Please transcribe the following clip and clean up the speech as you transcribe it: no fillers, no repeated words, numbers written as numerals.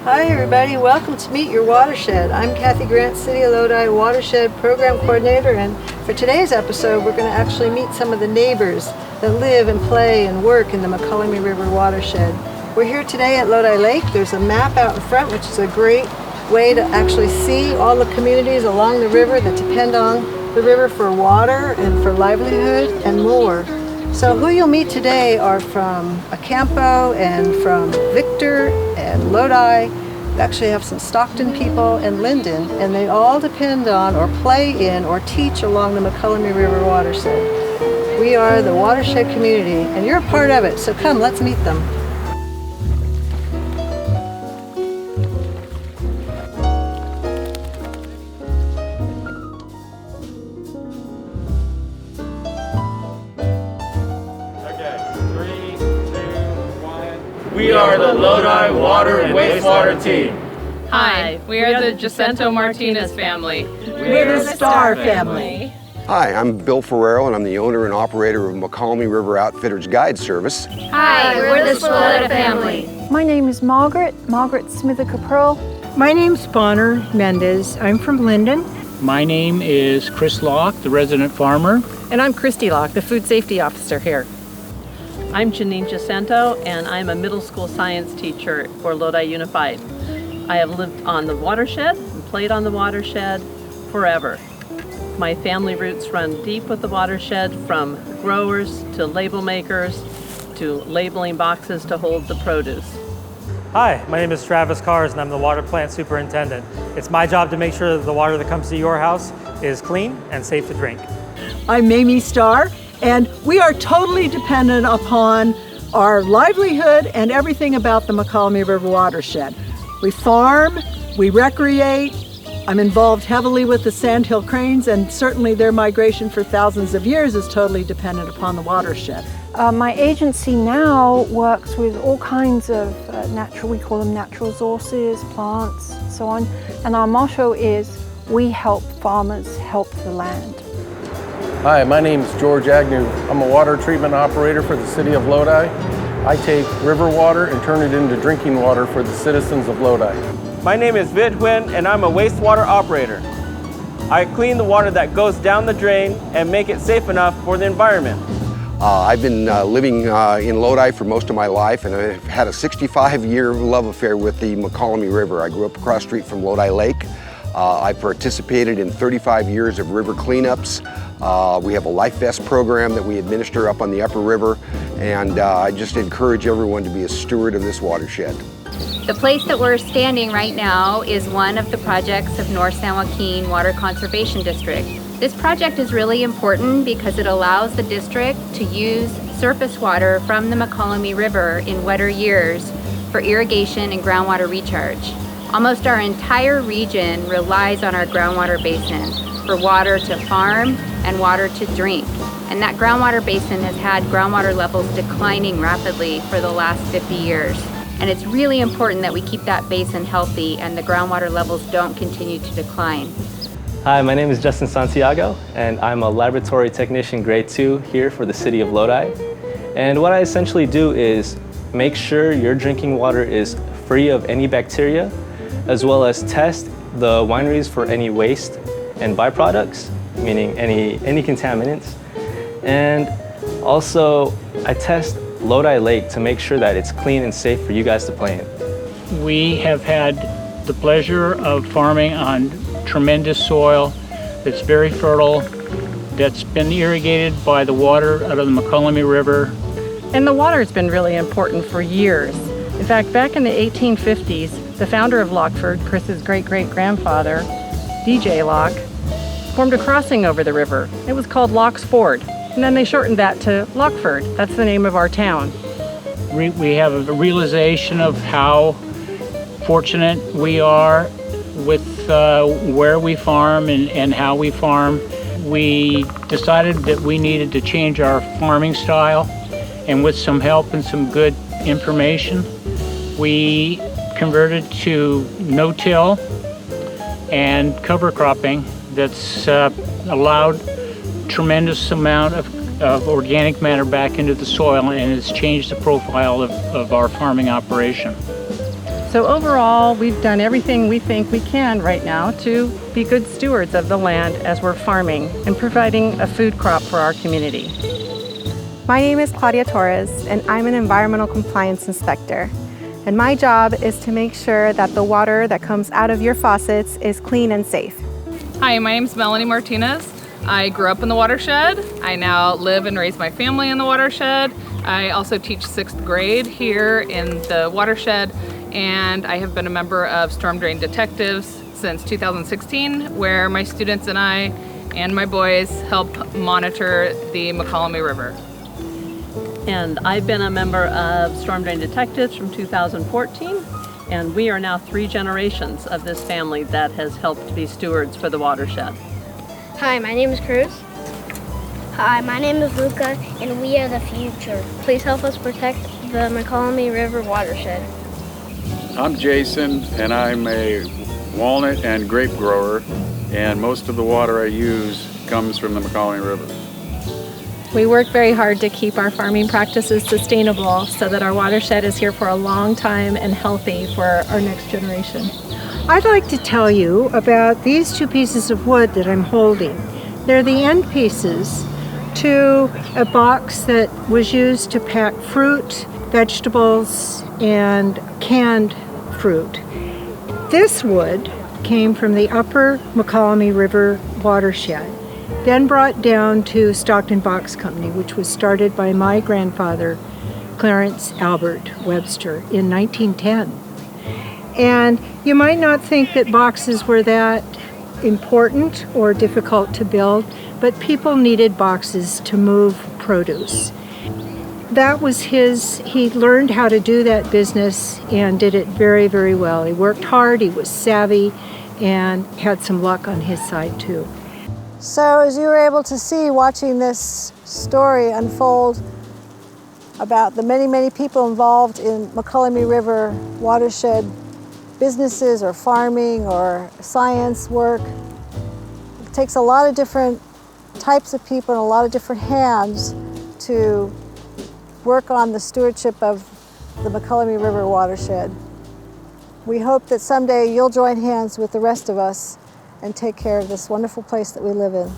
Hi everybody, welcome to Meet Your Watershed. I'm Kathy Grant, City of Lodi Watershed Program Coordinator, and for today's episode we're going to actually meet some of the neighbors that live and play and work in the Mokelumne River Watershed. We're here today at Lodi Lake. There's a map out in front which is a great way to actually see all the communities along the river that depend on the river for water and for livelihood and more. So who you'll meet today are from Acampo and from Victor and Lodi. We actually have some Stockton people and Linden, and they all depend on or play in or teach along the Mokelumne River Watershed. We are the watershed community, and you're a part of it, so come, let's meet them. We are the Lodi Water and Wastewater team. Hi, we are the Jacinto Martinez family. We're the Starr family. Hi, I'm Bill Ferrero, and I'm the owner and operator of Mokelumne River Outfitters Guide Service. Hi, we're the Swilletta family. My name is Margaret Smither-Caprell. My name's Bonner Mendez. I'm from Linden. My name is Chris Locke, the resident farmer. And I'm Christy Locke, the food safety officer here. I'm Janine Jacinto, and I'm a middle school science teacher for Lodi Unified. I have lived on the watershed and played on the watershed forever. My family roots run deep with the watershed, from growers to label makers to labeling boxes to hold the produce. Hi, my name is Travis Cars and I'm the water plant superintendent. It's my job to make sure that the water that comes to your house is clean and safe to drink. I'm Mae Starr, and we are totally dependent upon our livelihood and everything about the Mokelumne River Watershed. We farm, we recreate. I'm involved heavily with the sandhill cranes, and certainly their migration for thousands of years is totally dependent upon the watershed. My agency now works with all kinds of we call them natural resources, plants, so on. And our motto is, we help farmers help the land. Hi, my name is George Agnew. I'm a water treatment operator for the City of Lodi. I take river water and turn it into drinking water for the citizens of Lodi. My name is Vid Huynh, and I'm a wastewater operator. I clean the water that goes down the drain and make it safe enough for the environment. I've been living in Lodi for most of my life, and I've had a 65-year love affair with the Mokelumne River. I grew up across the street from Lodi Lake. I participated in 35 years of river cleanups. We have a life vest program that we administer up on the upper river, and I just encourage everyone to be a steward of this watershed. The place that we're standing right now is one of the projects of North San Joaquin Water Conservation District. This project is really important because it allows the district to use surface water from the Mokelumne River in wetter years for irrigation and groundwater recharge. Almost our entire region relies on our groundwater basin for water to farm and water to drink. And that groundwater basin has had groundwater levels declining rapidly for the last 50 years. And it's really important that we keep that basin healthy and the groundwater levels don't continue to decline. Hi, my name is Justin Santiago, and I'm a laboratory technician grade 2 here for the City of Lodi. And what I essentially do is make sure your drinking water is free of any bacteria, as well as test the wineries for any waste and byproducts, meaning any contaminants. And also, I test Lodi Lake to make sure that it's clean and safe for you guys to play in. We have had the pleasure of farming on tremendous soil that's very fertile, that's been irrigated by the water out of the Mokelumne River. And the water's been really important for years. In fact, back in the 1850s, the founder of Lockford, Chris's great-great-grandfather, DJ Locke, formed a crossing over the river. It was called Locke's Ford, and then they shortened that to Lockford. That's the name of our town. We have a realization of how fortunate we are with where we farm and how we farm. We decided that we needed to change our farming style, and with some help and some good information, we converted to no-till and cover cropping that's allowed tremendous amount of organic matter back into the soil, and it's changed the profile of our farming operation. So overall, we've done everything we think we can right now to be good stewards of the land as we're farming and providing a food crop for our community. My name is Claudia Torres, and I'm an environmental compliance inspector. And my job is to make sure that the water that comes out of your faucets is clean and safe. Hi, my name is Melanie Martinez. I grew up in the watershed. I now live and raise my family in the watershed. I also teach 6th grade here in the watershed, and I have been a member of Storm Drain Detectives since 2016, where my students and I and my boys help monitor the Mokelumne River. And I've been a member of Storm Drain Detectives from 2014, and we are now 3 generations of this family that has helped be stewards for the watershed. Hi, my name is Cruz. Hi, my name is Luca, and we are the future. Please help us protect the Mokelumne River Watershed. I'm Jason, and I'm a walnut and grape grower, and most of the water I use comes from the Mokelumne River. We work very hard to keep our farming practices sustainable so that our watershed is here for a long time and healthy for our next generation. I'd like to tell you about these 2 pieces of wood that I'm holding. They're the end pieces to a box that was used to pack fruit, vegetables, and canned fruit. This wood came from the upper Mokelumne River Watershed, then brought down to Stockton Box Company, which was started by my grandfather, Clarence Albert Webster, in 1910. And you might not think that boxes were that important or difficult to build, but people needed boxes to move produce. That was he learned how to do that business and did it very, very well. He worked hard, he was savvy, and had some luck on his side too. So as you were able to see watching this story unfold about the many, many people involved in Mokelumne River Watershed businesses or farming or science work, it takes a lot of different types of people and a lot of different hands to work on the stewardship of the Mokelumne River Watershed. We hope that someday you'll join hands with the rest of us and take care of this wonderful place that we live in.